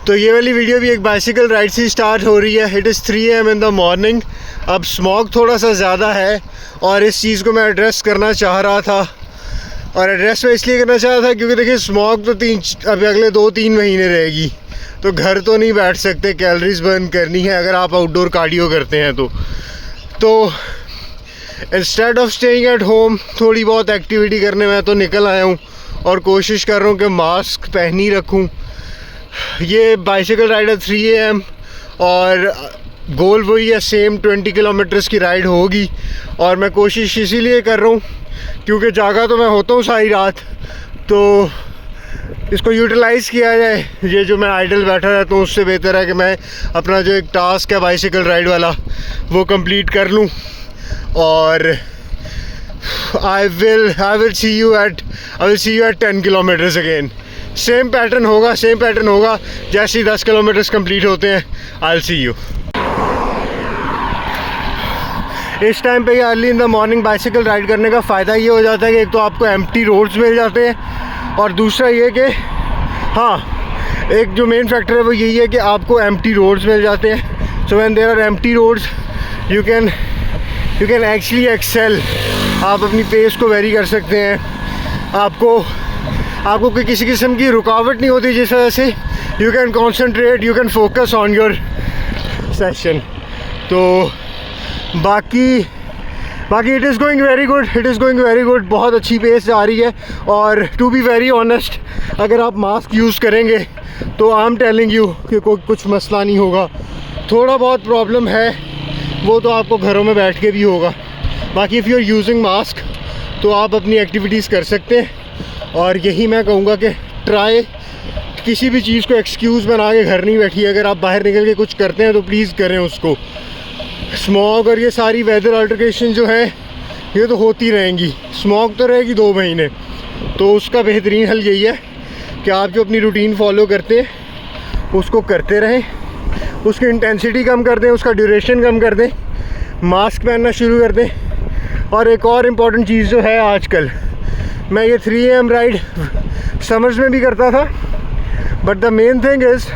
तो ये वाली वीडियो भी एक बाइसिकल राइड से स्टार्ट हो रही है। It is 3 AM in the morning. अब स्मॉग थोड़ा सा ज़्यादा है और इस चीज़ को मैं एड्रेस करना चाह रहा था, और एड्रेस मैं इसलिए करना चाह रहा था क्योंकि देखिए स्मॉग तो अभी अगले 2-3 महीने रहेगी, तो घर तो नहीं बैठ सकते, कैलोरीज बर्न करनी है अगर आप आउटडोर कार्डियो करते हैं तो instead of staying at home थोड़ी बहुत एक्टिविटी करने में तो निकल आया हूँ और कोशिश कर रहा हूँ कि मास्क पहन ही रखूँ। ये बाइसिकल राइड है 3 AM और गोल वही है, सेम 20 किलोमीटर्स की राइड होगी। और मैं कोशिश इसीलिए कर रहा हूँ क्योंकि जागा तो मैं होता हूँ सारी रात, तो इसको यूटिलाइज़ किया जाए। ये जो मैं आइडल बैठा रहता हूँ उससे बेहतर है कि मैं अपना जो एक टास्क है बाइसिकल राइड वाला वो कंप्लीट कर लूँ। और I will see you at 10 kilometers again। Same pattern होगा जैसे ही 10 किलोमीटर्स कंप्लीट होते हैं। I'll see you। इस टाइम पे early in the morning bicycle ride करने का फ़ायदा ये हो जाता है कि एक तो आपको एम्प्टी रोड्स मिल जाते हैं, और दूसरा ये कि हाँ, एक जो मेन फैक्टर है वो यही है कि आपको एम्प्टी रोड्स मिल जाते हैं। So when there are empty roads you can actually excel. आप अपनी पेस को वेरी कर सकते हैं। आपको कोई किसी किस्म की रुकावट नहीं होती, जिस वजह से you can concentrate, you can focus on your session. तो बाकी it is going very good. बहुत अच्छी पेस जा रही है। और टू बी वेरी ऑनेस्ट, अगर आप मास्क यूज़ करेंगे तो आई एम टेलिंग यू कि कोई कुछ मसला नहीं होगा। थोड़ा बहुत प्रॉब्लम है वो तो आपको घरों में बैठ के भी होगा। बाकी if you are using mask तो आप अपनी एक्टिविटीज़ कर सकते हैं। और यही मैं कहूँगा कि ट्राई, किसी भी चीज़ को एक्सक्यूज़ बना के घर नहीं बैठिए। अगर आप बाहर निकल के कुछ करते हैं तो प्लीज़ करें उसको। स्मॉग और ये सारी वेदर अल्टरेशन जो है ये तो होती रहेंगी, स्मॉग तो रहेगी 2 महीने। तो उसका बेहतरीन हल यही है कि आप जो अपनी रूटीन फॉलो करते हैं उसको करते रहें, उसकी इंटेंसिटी कम कर दें, उसका ड्यूरेशन कम कर दें, मास्क पहनना शुरू कर दें। और एक और इम्पॉर्टेंट चीज़ जो है, आजकल मैं ये 3 AM राइड समर्स में भी करता था, but the main thing is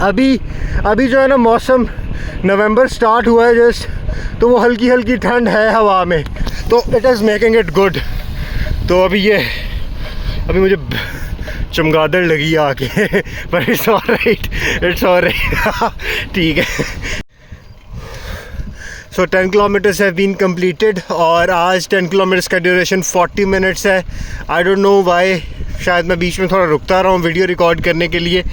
अभी जो है ना, मौसम नवंबर स्टार्ट हुआ है जस्ट, तो वो हल्की हल्की ठंड है हवा में, तो it is making it good. तो अभी मुझे चमगादड़ लगी आके पर इट्स ऑलराइट ठीक है। सो 10 किलोमीटर्स हैव बीन कंप्लीटेड और आज 10 किलोमीटर्स का ड्यूरेशन 40 मिनट्स है। आई डोंट नो वाई, शायद मैं बीच में थोड़ा रुकता रहा हूँ वीडियो रिकॉर्ड करने के लिए,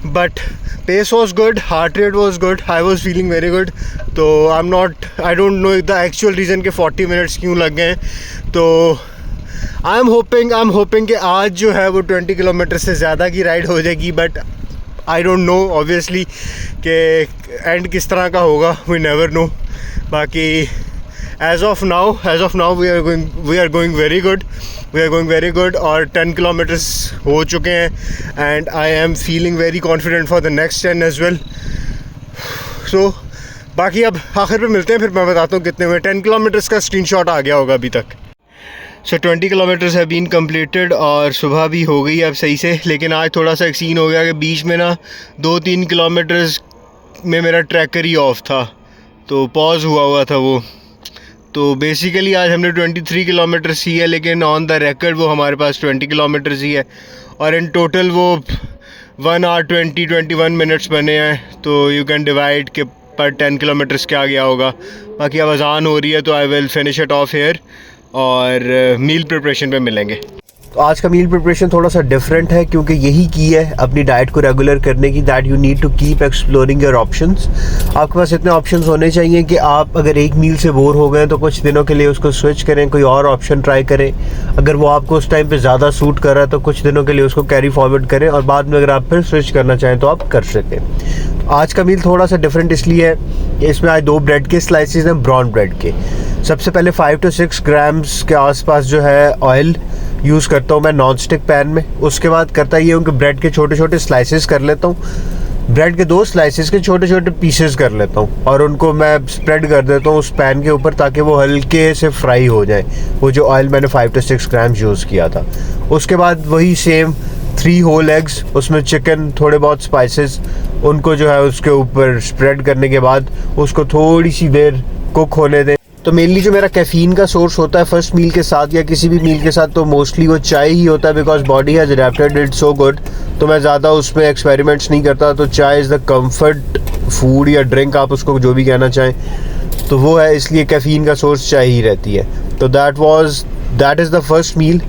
but pace was good, heart rate was good, I was feeling very good. तो I don't know the actual reason के 40 मिनट्स क्यों लग गए। तो आई एम होपिंग कि आज जो है वो 20 किलोमीटर से ज़्यादा की राइड हो जाएगी, but I don't know obviously कि एंड किस तरह का होगा, वी नेवर नो। बाकी as of now we are going very good और 10 किलोमीटर्स हो चुके हैं and I am feeling very confident for the next 10 as well. So बाकी अब आखिर पे मिलते हैं, फिर मैं बताता हूँ कितने हुए। 10 किलोमीटर्स का स्क्रीनशॉट आ गया होगा अभी तक। सो 20 किलोमीटर्स है बीन कम्प्लीटेड और सुबह भी हो गई अब सही से, लेकिन आज थोड़ा सा एक सीन हो गया कि बीच में ना 2-3 किलोमीटर्स में मेरा ट्रैकर ही ऑफ था, तो पॉज हुआ था वो। तो बेसिकली आज हमने 23 किलोमीटर्स ही है, लेकिन ऑन द रिकॉर्ड वो हमारे पास 20 किलोमीटर्स ही है और इन टोटल वो 1 hour 21 मिनट्स बने हैं। तो यू कैन डिवाइड के पर 10 किलोमीटर्स क्या गया होगा। बाकी अब अज़ान हो रही है तो I will finish it off here और मील प्रिपरेशन पे मिलेंगे। तो आज का मील प्रिपरेशन थोड़ा सा डिफरेंट है क्योंकि यही की है अपनी डाइट को रेगुलर करने की, that you need to keep exploring your options. आपके पास इतने ऑप्शंस होने चाहिए कि आप अगर एक मील से बोर हो गए तो कुछ दिनों के लिए उसको स्विच करें, कोई और ऑप्शन ट्राई करें। अगर वो आपको उस टाइम पे ज़्यादा सूट कर रहा है तो कुछ दिनों के लिए उसको कैरी फॉरवर्ड करें और बाद में अगर आप फिर स्विच करना चाहें तो आप कर सकें। आज का मील थोड़ा सा डिफरेंट इसलिए है कि इसमें आज 2 ब्रेड के स्लाइसेस हैं, ब्राउन ब्रेड के। सबसे पहले 5 to 6 ग्राम्स के आसपास जो है ऑयल यूज़ करता हूँ मैं नॉन स्टिक पैन में। उसके बाद करता ये हूँ कि ब्रेड के छोटे छोटे स्लाइसेस कर लेता हूँ, ब्रेड के 2 स्लाइसेस के छोटे छोटे पीसेस कर लेता हूँ और उनको मैं स्प्रेड कर देता हूँ उस पैन के ऊपर ताकि वो हल्के से फ्राई हो जाए, वो जो ऑयल मैंने 5 to 6 ग्राम्स यूज़ किया था। उसके बाद वही सेम 3 होल एग्स, उसमें चिकन, थोड़े बहुत स्पाइसेस, उनको जो है उसके ऊपर स्प्रेड करने के बाद उसको थोड़ी सी देर कुक होने दें। तो मेनली जो मेरा कैफ़ीन का सोर्स होता है फर्स्ट मील के साथ या किसी भी मील के साथ, तो मोस्टली वो चाय ही होता है, because body has adapted it so good. तो मैं ज़्यादा उसमें एक्सपेरिमेंट्स नहीं करता। तो चाय इज़ द कंफर्ट फूड या ड्रिंक, आप उसको जो भी कहना चाहें, तो वो है, इसलिए कैफ़ीन का सोर्स चाय ही रहती है। तो that is the first meal.